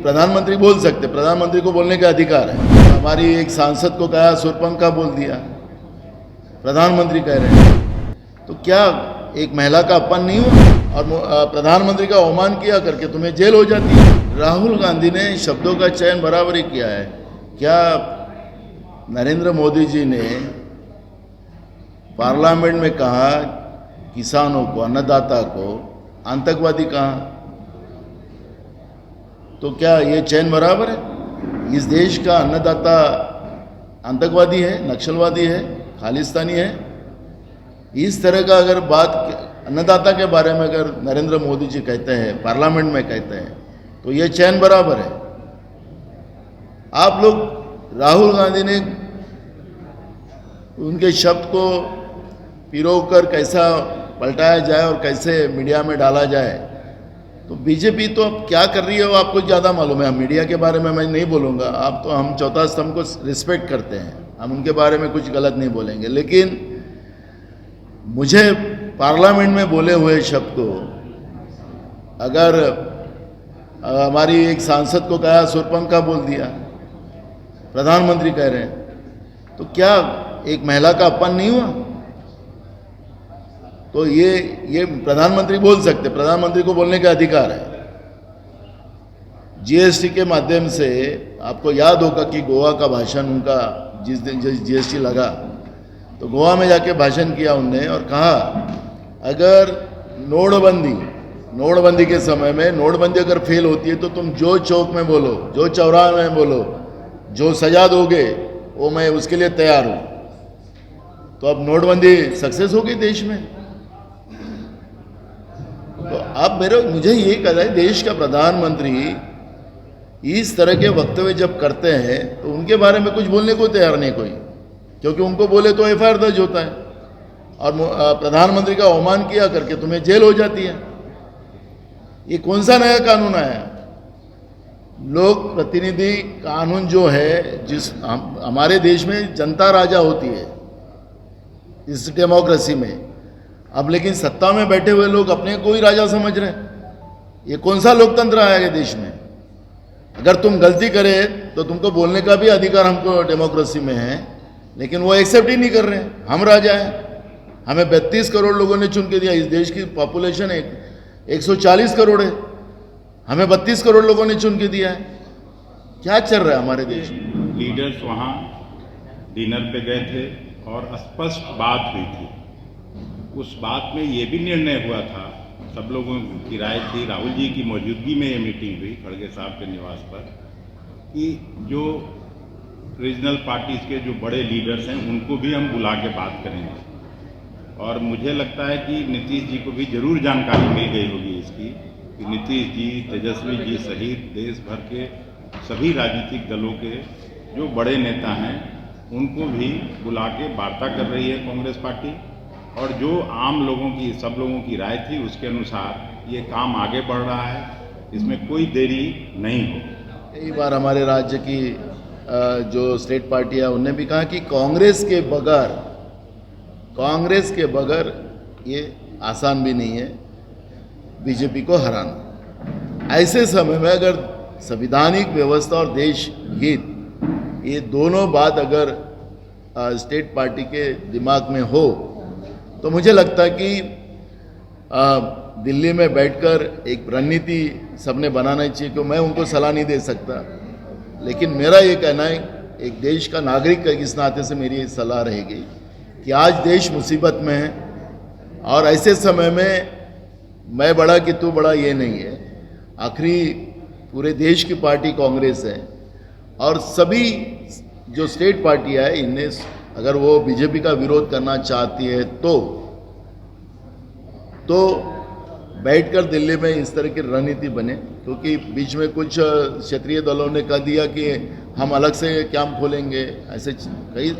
प्रधानमंत्री बोल सकते, प्रधानमंत्री को बोलने का अधिकार है। हमारी एक सांसद को कहा सुरपंखा बोल दिया, प्रधानमंत्री कह रहे हैं, तो क्या एक महिला का अपमान नहीं हुआ? और प्रधानमंत्री का अवमान किया करके तुम्हें जेल हो जाती है। राहुल गांधी ने शब्दों का चयन बराबर ही किया है। क्या नरेंद्र मोदी जी ने पार्लियामेंट में कहा किसानों को, अन्नदाता को आतंकवादी कहा, तो क्या ये चयन बराबर है? इस देश का अन्नदाता आतंकवादी है, नक्सलवादी है, खालिस्तानी है? इस तरह का अगर बात अन्नदाता के बारे में अगर नरेंद्र मोदी जी कहते हैं, पार्लियामेंट में कहते हैं, तो ये चयन बराबर है। आप लोग राहुल गांधी ने उनके शब्द को पिरोकर कैसा पलटाया जाए और कैसे मीडिया में डाला जाए, तो बीजेपी तो अब क्या कर रही है वो आपको ज़्यादा मालूम है। मीडिया के बारे में मैं नहीं बोलूँगा, आप तो हम चौथा स्तंभ को रिस्पेक्ट करते हैं, हम उनके बारे में कुछ गलत नहीं बोलेंगे। लेकिन मुझे पार्लियामेंट में बोले हुए शब्द को अगर हमारी एक सांसद को कहा सुरपंखा बोल दिया, प्रधानमंत्री कह रहे हैं, तो क्या एक महिला का अपमान नहीं हुआ? तो ये प्रधानमंत्री बोल सकते, प्रधानमंत्री को बोलने का अधिकार है। जीएसटी के माध्यम से आपको याद होगा कि गोवा का भाषण उनका जिस दिन जीएसटी लगा, तो गोवा में जाके भाषण किया उनने और कहा अगर नोटबंदी के समय में नोटबंदी अगर फेल होती है तो तुम जो चौक में बोलो, जो चौराहे में बोलो, जो सजा दोगे वो मैं उसके लिए तैयार हूँ। तो अब नोटबंदी सक्सेस होगी देश में। तो अब मुझे ये कहना है, देश का प्रधानमंत्री इस तरह के वक्तव्य जब करते हैं तो उनके बारे में कुछ बोलने को तैयार नहीं कोई, क्योंकि उनको बोले तो एफआईआर दर्ज होता है और प्रधानमंत्री का अवमान किया करके तुम्हें जेल हो जाती है। ये कौन सा नया कानून आया? लोक प्रतिनिधि कानून जो है, जिस हमारे देश में जनता राजा होती है इस डेमोक्रेसी में, अब लेकिन सत्ता में बैठे हुए लोग अपने को ही राजा समझ रहे हैं। ये कौन सा लोकतंत्र आया है देश में? अगर तुम गलती करे तो तुमको बोलने का भी अधिकार हमको डेमोक्रेसी में है, लेकिन वो एक्सेप्ट ही नहीं कर रहे हैं। हम राजा हैं, हमें 32 करोड़ लोगों ने चुन के दिया। इस देश की पॉपुलेशन 140 करोड़ है, हमें 32 करोड़ लोगों ने चुन के दिया है। क्या चल रहा है हमारे देश में? लीडर्स वहाँ डिनर पे गए थे और स्पष्ट बात हुई थी। उस बात में ये भी निर्णय हुआ था, सब लोगों की राय थी, राहुल जी की मौजूदगी में ये मीटिंग हुई खड़गे साहब के निवास पर, कि जो रीजनल पार्टीज के जो बड़े लीडर्स हैं उनको भी हम बुला के बात करेंगे। और मुझे लगता है कि नीतीश जी को भी जरूर जानकारी मिल गई होगी इसकी, कि नीतीश जी, तेजस्वी जी सहित देश भर के सभी राजनीतिक दलों के जो बड़े नेता हैं उनको भी बुला के वार्ता कर रही है कांग्रेस पार्टी। और जो आम लोगों की, सब लोगों की राय थी उसके अनुसार ये काम आगे बढ़ रहा है, इसमें कोई देरी नहीं हो। कई बार हमारे राज्य की जो स्टेट पार्टी है उन्होंने भी कहा कि कांग्रेस के बगैर ये आसान भी नहीं है बीजेपी को हराना। ऐसे समय में अगर संवैधानिक व्यवस्था और देश हित, ये दोनों बात अगर स्टेट पार्टी के दिमाग में हो, तो मुझे लगता है कि दिल्ली में बैठकर एक रणनीति सबने बनाना चाहिए। कि मैं उनको सलाह नहीं दे सकता, लेकिन मेरा ये कहना है, एक देश का नागरिक इस नाते से मेरी सलाह रहेगी कि आज देश मुसीबत में है और ऐसे समय में मैं बड़ा कि तू बड़ा ये नहीं है। आखिरी पूरे देश की पार्टी कांग्रेस है और सभी जो स्टेट पार्टियां है इनने अगर वो बीजेपी का विरोध करना चाहती है तो बैठकर दिल्ली में इस तरह की रणनीति बने। क्योंकि बीच में कुछ क्षेत्रीय दलों ने कह दिया कि हम अलग से कैंप खोलेंगे, ऐसे कई